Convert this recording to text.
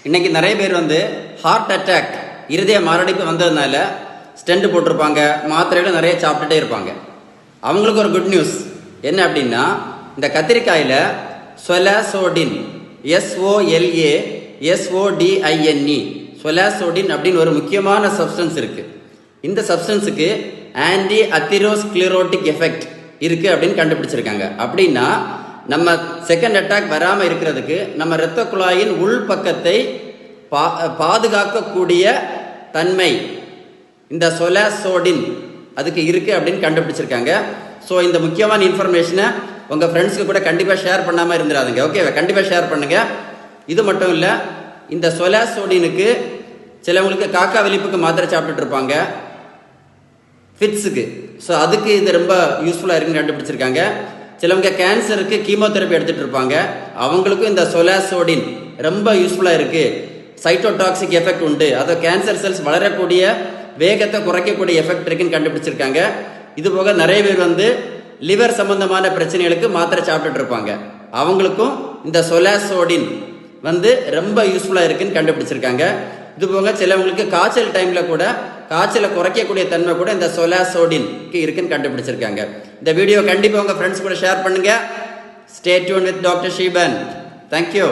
இன்னைக்கு நிறைய பேர் ஹார்ட் அட்டாக் இருதய மாரடைப்பு வந்ததுனால ஸ்டெண்ட் போட்டிருப்பாங்க, மாத்திரைகளை நிறைய சாப்பிட்டுட்டே இருப்பாங்க. அவங்களுக்கு ஒரு குட் நியூஸ் என்ன அப்படின்னா, இந்த கத்திரிக்காயில் சொலாசோடின் SOLASODINE சொலாசோடின் அப்படின்னு ஒரு முக்கியமான சப்ஸ்டன்ஸ் இருக்கு. இந்த சப்ஸ்டன்ஸுக்கு ஆன்டி அத்திரோஸ்க்ளிரோட்டிக் எஃபெக்ட் இருக்கு அப்படின்னு கண்டுபிடிச்சிருக்காங்க. அப்படின்னா நம்ம செகண்ட் அட்டாக் வராமல் இருக்கிறதுக்கு நம்ம இரத்த குழாயின் உள் பக்கத்தை பாதுகாக்கக்கூடிய தன்மை இந்த சொலாசோடின் அதுக்கு இருக்கு அப்படின்னு கண்டுபிடிச்சிருக்காங்க. ஸோ இந்த முக்கியமான இன்ஃபர்மேஷனை உங்கள் ஃப்ரெண்ட்ஸுக்கு கூட கண்டிப்பாக ஷேர் பண்ணாமல் இருந்துடாதுங்க. ஓகே, கண்டிப்பாக ஷேர் பண்ணுங்க. இது மட்டும் இல்லை, இந்த சொலாசோடினுக்கு சிலவங்களுக்கு காக்கா வெளிப்புக்கு மாத்திரை சாப்பிட்டுட்டு இருப்பாங்க, ஃபிட்ஸுக்கு. ஸோ அதுக்கு இது ரொம்ப யூஸ்ஃபுல்லாக இருக்குன்னு கண்டுபிடிச்சிருக்காங்க. சிலவங்க கேன்சருக்கு கீமோதெரப்பி எடுத்துகிட்டு இருப்பாங்க, அவங்களுக்கும் இந்த சொலாசோடின் ரொம்ப யூஸ்ஃபுல்லாக இருக்குது. சைட்டோடாக்சிக் எஃபெக்ட் உண்டு, அதை கேன்சர் செல்ஸ் வளரக்கூடிய வேகத்தை குறைக்கக்கூடிய எஃபெக்ட் இருக்குன்னு கண்டுபிடிச்சிருக்காங்க. இது போக நிறைய பேர் லிவர் சம்பந்தமான பிரச்சனைகளுக்கு மாத்திரை சாப்பிட்டுட்டு இருப்பாங்க, அவங்களுக்கும் இந்த சொலாசோடின் ரொம்ப யூஸ்ஃபுல்லாக இருக்குன்னு கண்டுபிடிச்சிருக்காங்க. இது போக சிலவங்களுக்கு காய்ச்சல் டைமில் கூட காய்ச்சலை குறைக்கக்கூடிய தன்மை கூட இந்த சொலாசோடின்க்கு இருக்குன்னு கண்டுபிடிச்சிருக்காங்க. இந்த வீடியோ கண்டிப்பாக உங்கள் ஃப்ரெண்ட்ஸ் கூட ஷேர் பண்ணுங்கள். Stay tune with doctor Sheeban. Thank you.